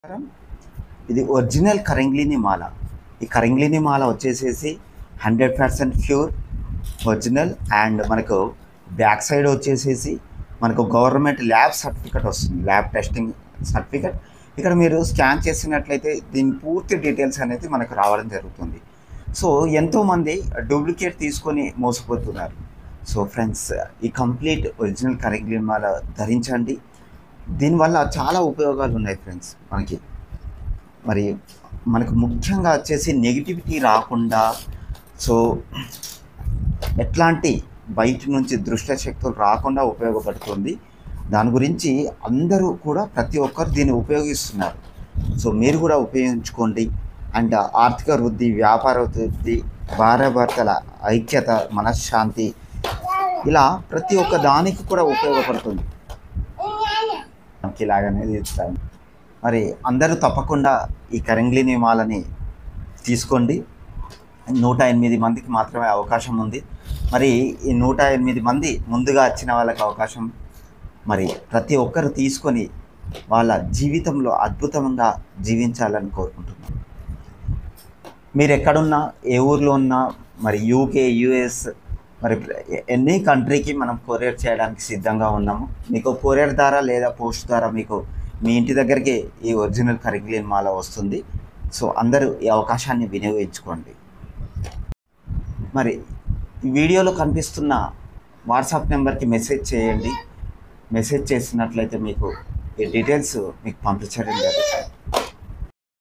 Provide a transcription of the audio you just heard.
నమస్కారం. ఇది ఒరిజినల్ కరింగ్లీని మాల. ఈ కరింగ్లీని మాల వచ్చేసేసి 100% ప్యూర్ ఒరిజినల్. అండ్ మనకు బ్యాక్ సైడ్ వచ్చేసేసి మనకు గవర్నమెంట్ ల్యాబ్ సర్టిఫికెట్ వస్తుంది, ల్యాబ్ టెస్టింగ్ సర్టిఫికెట్. ఇక్కడ మీరు స్కాన్ చేసినట్లయితే దీని పూర్తి డీటెయిల్స్ అనేది మనకు రావడం జరుగుతుంది. సో ఎంతోమంది డూప్లికేట్ తీసుకొని మోసపోతున్నారు. సో ఫ్రెండ్స్, ఈ కంప్లీట్ ఒరిజినల్ కరింగ్లీని మాల ధరించండి. దీనివల్ల చాలా ఉపయోగాలు ఉన్నాయి ఫ్రెండ్స్. మనకు ముఖ్యంగా వచ్చేసి నెగిటివిటీ రాకుండా, సో ఎట్లాంటి బయట నుంచి దృష్ట శక్తులు రాకుండా ఉపయోగపడుతుంది. దాని గురించి అందరూ కూడా ప్రతి ఒక్కరు దీన్ని ఉపయోగిస్తున్నారు. సో మీరు కూడా ఉపయోగించుకోండి. అండ్ ఆర్థిక వృద్ధి, వ్యాపార వృద్ధి, భార్యాభర్తల ఐక్యత, మనశ్శాంతి, ఇలా ప్రతి ఒక్క దానికి కూడా ఉపయోగపడుతుంది. ఇలాగనే ఇస్తాను. మరి అందరూ తప్పకుండా ఈ కరింగ్లీని మాలని తీసుకోండి. 108 మందికి మాత్రమే అవకాశం ఉంది. మరి ఈ 108 మంది ముందుగా వచ్చిన వాళ్ళకి అవకాశం. మరి ప్రతి ఒక్కరు తీసుకొని వాళ్ళ జీవితంలో అద్భుతంగా జీవించాలని కోరుకుంటున్నాను. మీరు ఎక్కడున్నా, ఏ ఊర్లో ఉన్నా, మరి యూకే, యుఎస్, మరి ఎన్ని కంట్రీకి మనం కొరియర్ చేయడానికి సిద్ధంగా ఉన్నాము. మీకు కొరియర్ ద్వారా లేదా పోస్ట్ ద్వారా మీకు మీ ఇంటి దగ్గరికి ఈ ఒరిజినల్ కరింగ్లీని మాల వస్తుంది. సో అందరూ ఈ అవకాశాన్ని వినియోగించుకోండి. మరి ఈ వీడియోలో కనిపిస్తున్న వాట్సాప్ నెంబర్కి మెసేజ్ చేయండి. మెసేజ్ చేసినట్లయితే మీకు ఈ డీటెయిల్స్ మీకు పంపించడం జరుగుతుంది.